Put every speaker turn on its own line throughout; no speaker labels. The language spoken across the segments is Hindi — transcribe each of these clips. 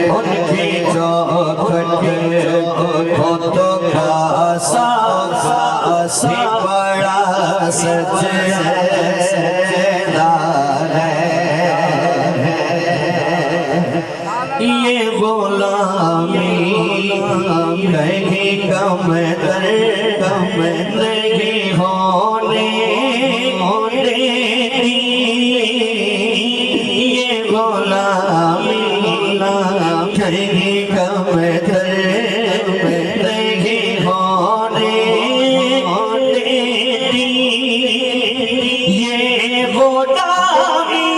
उनकी चौखट को तो खासा बड़ा सजदार है। ये गुलामी कहीं कम नहीं होने देती। ये गुलामी कहीं कम नहीं होने देती। ये गुलामी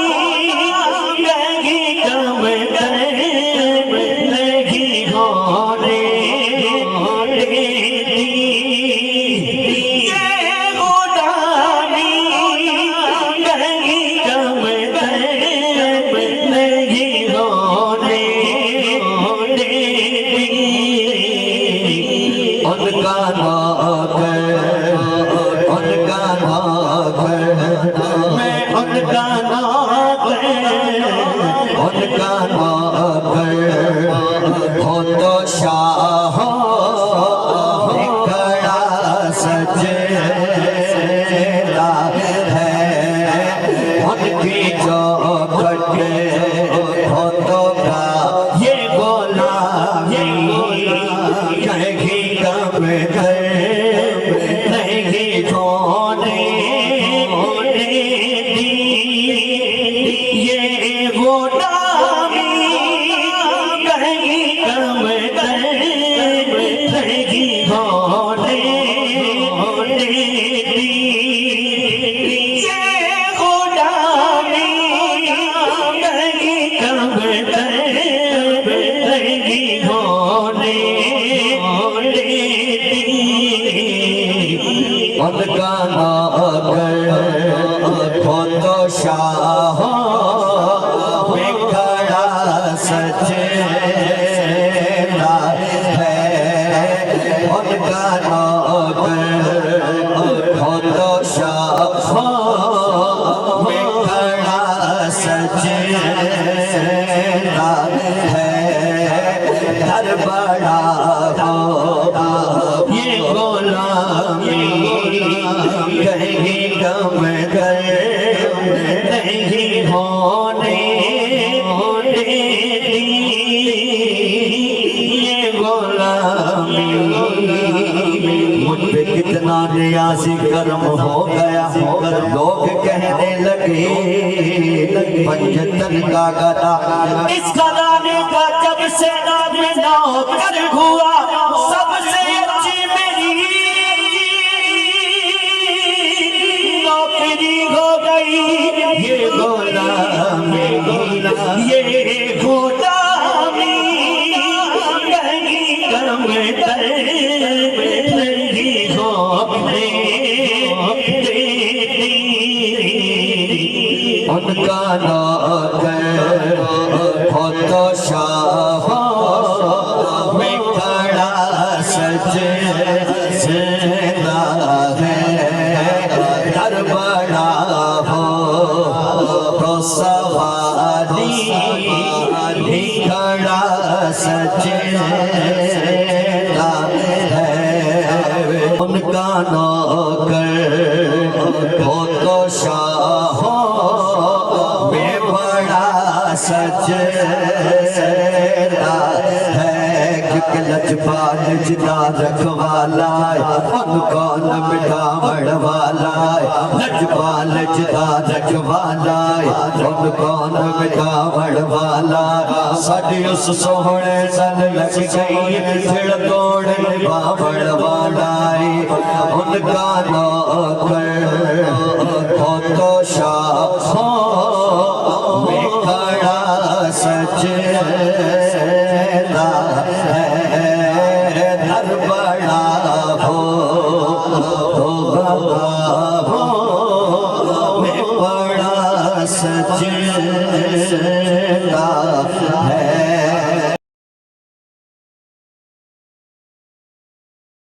कहीं कम नहीं होने देती। ये गुलामी कहीं कम नहीं होने देती। उनका नौकर मैं उनका नौकर हो तो शाह खड़ा सजदा है। उनकी चौखट हो तो का ये गुलामी कहीं कम नहीं होने देती। ये गुलामी कहीं कम नहीं होने देती। ये गुलामी कहीं कम नहीं होने देती। उनका नौकर हो तो शाह में खड़ा सजदा है। उनका नौकर हो तो शाह में खड़ा सजदा है। घर बड़ा हो ये गुलामी कहीं कम नहीं होने देती। ये गुलामी मुझ पे कितना रियाजी कर्म हो गया होकर लोग कहने लगे 75 का गदा। इस गदाने का जब से नाम नौकर हुआ सबसे अच्छी मेरी नौकरी हो गई। ये गुलामी ये गुलामी कहीं कम नहीं होने देती। उनका नौकर हो तो शाह में खड़ा सजदा है। घर बड़ा हो तो सवारी खड़ा सजदा है। उनका नौकर हो तो शाह में बड़ा सजदा है। क्योंकि लजपाल जिदा रखवाला उनको न मिटावण वाला। लजपाल जिदा रखवाला उनको न मिटावण वाला। साडी उस सोहणे सन लग गई फिर तोड़ निभावण वाला। उनका नौकर हो तो शाह में खड़ा सजदा है। घर बड़ा हो में बड़ा सजदा